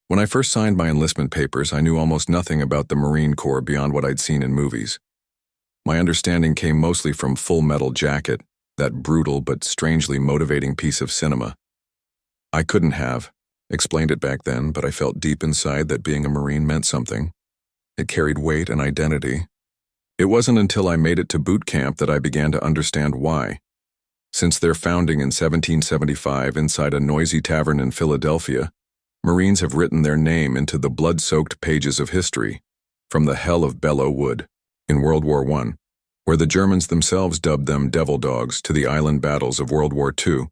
When I first signed my enlistment papers, I knew almost nothing about the Marine Corps beyond what I'd seen in movies. My understanding came mostly from Full Metal Jacket, that brutal but strangely motivating piece of cinema. I couldn't have explained it back then, but I felt deep inside that being a Marine meant something. It carried weight and identity. It wasn't until I made it to boot camp that I began to understand why. Since their founding in 1775 inside a noisy tavern in Philadelphia, Marines have written their name into the blood-soaked pages of history, from the hell of Belleau Wood in World War I, where the Germans themselves dubbed them devil dogs, to the island battles of World War II,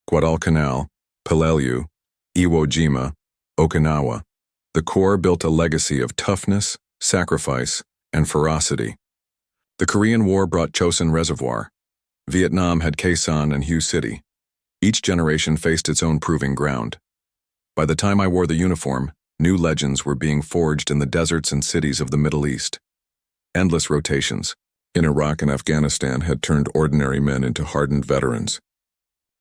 Guadalcanal, Peleliu, Iwo Jima, Okinawa. The Corps built a legacy of toughness, sacrifice, and ferocity. The Korean War brought Chosin Reservoir. Vietnam had Khe Sanh and Hue City. Each generation faced its own proving ground. By the time I wore the uniform, new legends were being forged in the deserts and cities of the Middle East. Endless rotations in Iraq and Afghanistan had turned ordinary men into hardened veterans.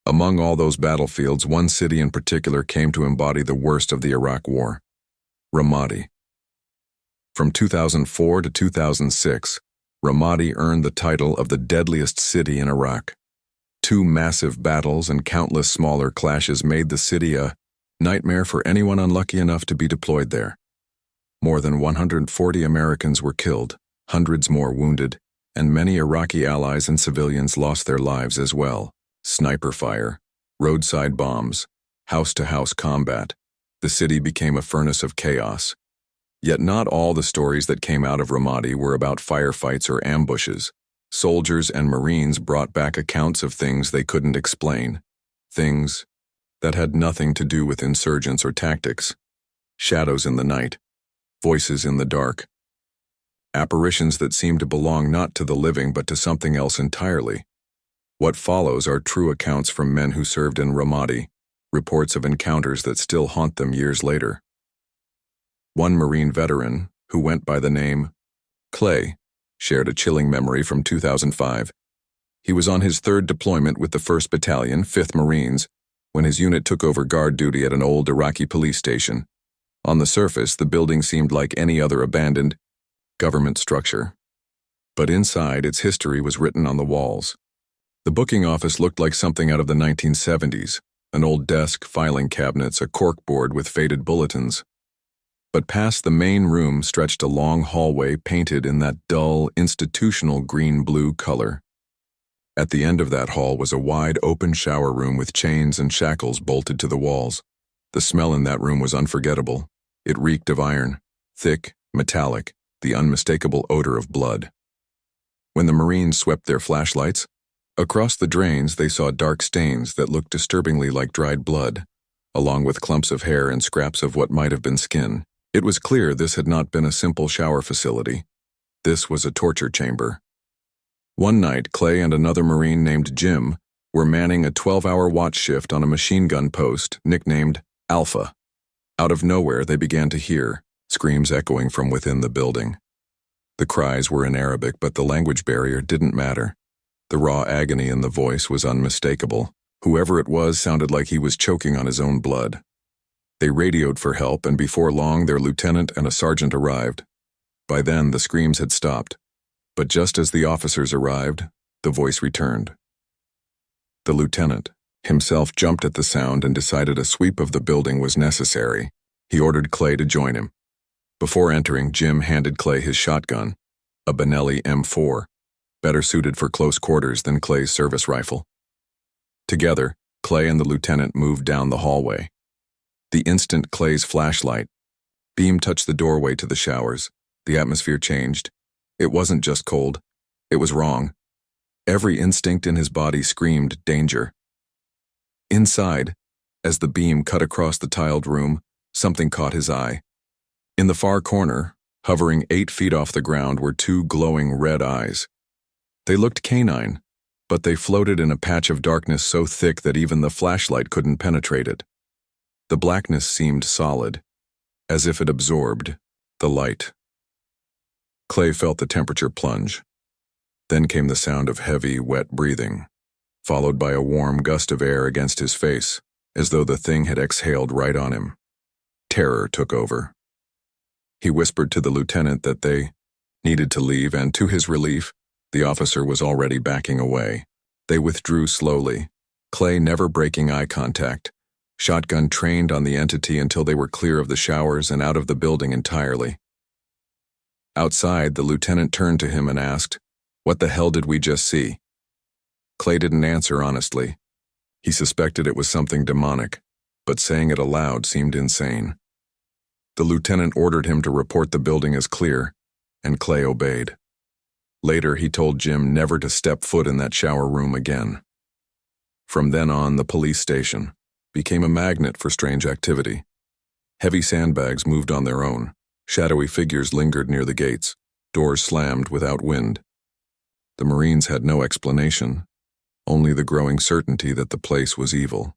Among all those battlefields, one city in particular came to embody the worst of the Iraq War: Ramadi. From 2004 to 2006, Ramadi earned the title of the deadliest city in Iraq. 2 massive battles and countless smaller clashes made the city a nightmare for anyone unlucky enough to be deployed there. More than 140 Americans were killed, hundreds more wounded, and many Iraqi allies and civilians lost their lives as well. Sniper fire, roadside bombs, house-to-house combat. The city became a furnace of chaos. Yet not all the stories that came out of Ramadi were about firefights or ambushes. Soldiers and Marines brought back accounts of things they couldn't explain. Things that had nothing to do with insurgents or tactics. Shadows in the night. Voices in the dark. Apparitions that seemed to belong not to the living but to something else entirely. What follows are true accounts from men who served in Ramadi, reports of encounters that still haunt them years later. One Marine veteran, who went by the name Clay, shared a chilling memory from 2005. He was on his 3rd deployment with the 1st Battalion, 5th Marines, when his unit took over guard duty at an old Iraqi police station. On the surface, the building seemed like any other abandoned government structure. But inside, its history was written on the walls. The booking office looked like something out of the 1970s, an old desk, filing cabinets, a corkboard with faded bulletins. But past the main room stretched a long hallway painted in that dull, institutional green-blue color. At the end of that hall was a wide, open shower room with chains and shackles bolted to the walls. The smell in that room was unforgettable. It reeked of iron, thick, metallic, the unmistakable odor of blood. When the Marines swept their flashlights, across the drains they saw dark stains that looked disturbingly like dried blood, along with clumps of hair and scraps of what might have been skin. It was clear this had not been a simple shower facility. This was a torture chamber. One night, Clay and another Marine named Jim were manning a 12-hour watch shift on a machine gun post nicknamed Alpha. Out of nowhere, they began to hear screams echoing from within the building. The cries were in Arabic, but the language barrier didn't matter. The raw agony in the voice was unmistakable. Whoever it was sounded like he was choking on his own blood. They radioed for help, and before long their lieutenant and a sergeant arrived. By then, the screams had stopped. But just as the officers arrived, the voice returned. The lieutenant himself jumped at the sound and decided a sweep of the building was necessary. He ordered Clay to join him. Before entering, Jim handed Clay his shotgun, a Benelli M4, better suited for close quarters than Clay's service rifle. Together, Clay and the lieutenant moved down the hallway. The instant Clay's flashlight beam touched the doorway to the showers, the atmosphere changed. It wasn't just cold. It was wrong. Every instinct in his body screamed danger. Inside, as the beam cut across the tiled room, something caught his eye. In the far corner, hovering 8 feet off the ground, were 2 glowing red eyes. They looked canine, but they floated in a patch of darkness so thick that even the flashlight couldn't penetrate it. The blackness seemed solid, as if it absorbed the light. Clay felt the temperature plunge. Then came the sound of heavy, wet breathing, followed by a warm gust of air against his face, as though the thing had exhaled right on him. Terror took over. He whispered to the lieutenant that they needed to leave, and to his relief, the officer was already backing away. They withdrew slowly, Clay never breaking eye contact, shotgun trained on the entity until they were clear of the showers and out of the building entirely. Outside, the lieutenant turned to him and asked, "What the hell did we just see?" Clay didn't answer honestly. He suspected it was something demonic, but saying it aloud seemed insane. The lieutenant ordered him to report the building as clear, and Clay obeyed. Later, he told Jim never to step foot in that shower room again. From then on, the police station became a magnet for strange activity. Heavy sandbags moved on their own. Shadowy figures lingered near the gates. Doors slammed without wind. The Marines had no explanation, only the growing certainty that the place was evil.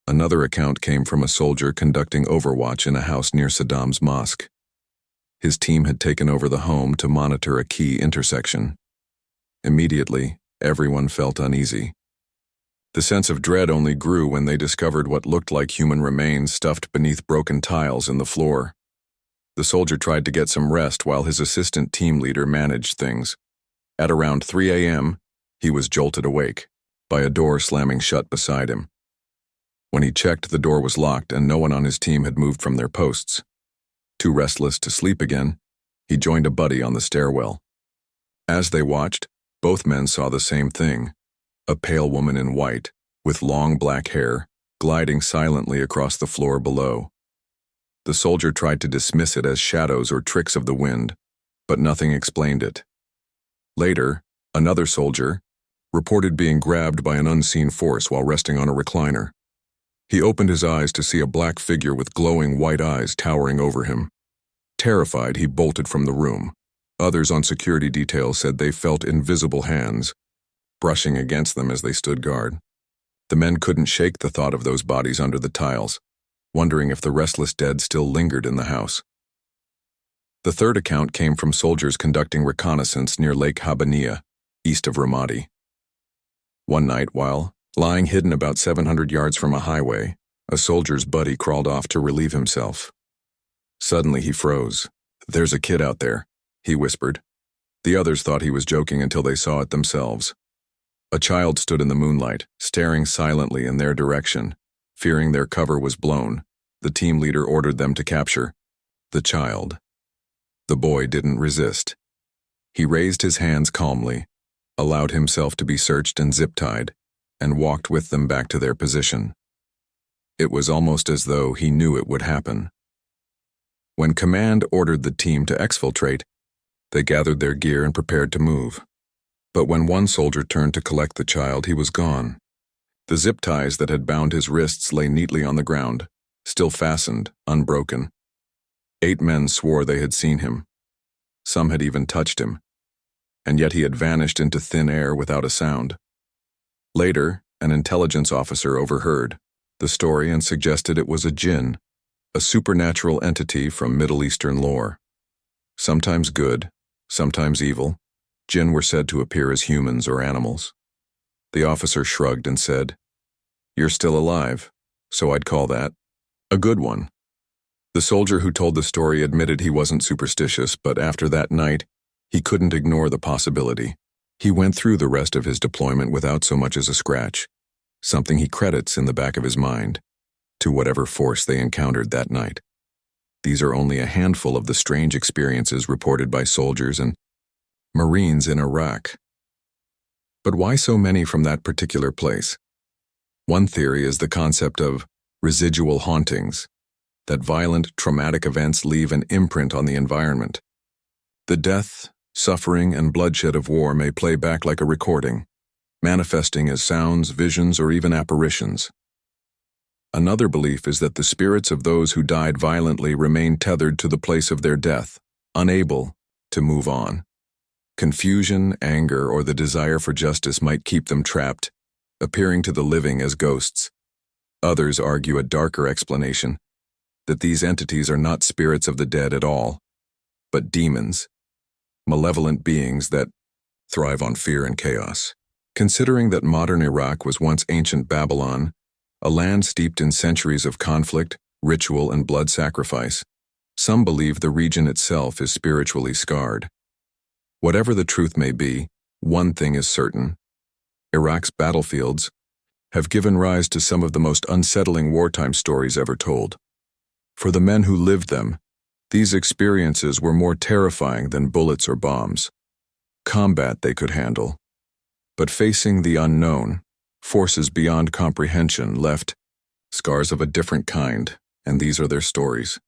Another account came from a soldier conducting overwatch in a house near Saddam's mosque. His team had taken over the home to monitor a key intersection. Immediately, everyone felt uneasy. The sense of dread only grew when they discovered what looked like human remains stuffed beneath broken tiles in the floor. The soldier tried to get some rest while his assistant team leader managed things. At around 3 a.m., he was jolted awake by a door slamming shut beside him. When he checked, the door was locked and no one on his team had moved from their posts. Too restless to sleep again, he joined a buddy on the stairwell. As they watched, both men saw the same thing, a pale woman in white, with long black hair, gliding silently across the floor below. The soldier tried to dismiss it as shadows or tricks of the wind, but nothing explained it. Later, another soldier reported being grabbed by an unseen force while resting on a recliner. He opened his eyes to see a black figure with glowing white eyes towering over him. Terrified, he bolted from the room. Others on security detail said they felt invisible hands brushing against them as they stood guard. The men couldn't shake the thought of those bodies under the tiles, wondering if the restless dead still lingered in the house. The third account came from soldiers conducting reconnaissance near Lake Habaniya, east of Ramadi. One night, while lying hidden about 700 yards from a highway, a soldier's buddy crawled off to relieve himself. Suddenly he froze. "There's a kid out there," he whispered. The others thought he was joking until they saw it themselves. A child stood in the moonlight, staring silently in their direction. Fearing their cover was blown, the team leader ordered them to capture the child. The boy didn't resist. He raised his hands calmly, allowed himself to be searched and zip-tied, and walked with them back to their position. It was almost as though he knew it would happen. When command ordered the team to exfiltrate, they gathered their gear and prepared to move. But when one soldier turned to collect the child, he was gone. The zip ties that had bound his wrists lay neatly on the ground, still fastened, unbroken. 8 men swore they had seen him. Some had even touched him, and yet he had vanished into thin air without a sound. Later, an intelligence officer overheard the story and suggested it was a jinn, a supernatural entity from Middle Eastern lore. Sometimes good, sometimes evil, jinn were said to appear as humans or animals. The officer shrugged and said, "You're still alive, so I'd call that a good one." The soldier who told the story admitted he wasn't superstitious, but after that night, he couldn't ignore the possibility. He went through the rest of his deployment without so much as a scratch, something he credits in the back of his mind to whatever force they encountered that night. These are only a handful of the strange experiences reported by soldiers and Marines in Iraq. But why so many from that particular place? One theory is the concept of residual hauntings, that violent, traumatic events leave an imprint on the environment. The death, suffering, and bloodshed of war may play back like a recording, manifesting as sounds, visions, or even apparitions. Another belief is that the spirits of those who died violently remain tethered to the place of their death, unable to move on. Confusion, anger, or the desire for justice might keep them trapped, appearing to the living as ghosts. Others argue a darker explanation, that these entities are not spirits of the dead at all, but demons, malevolent beings that thrive on fear and chaos. Considering that modern Iraq was once ancient Babylon, a land steeped in centuries of conflict, ritual, and blood sacrifice. Some believe the region itself is spiritually scarred. Whatever the truth may be, one thing is certain. Iraq's battlefields have given rise to some of the most unsettling wartime stories ever told. For the men who lived them, these experiences were more terrifying than bullets or bombs. Combat they could handle. But facing the unknown, forces beyond comprehension left scars of a different kind, and these are their stories.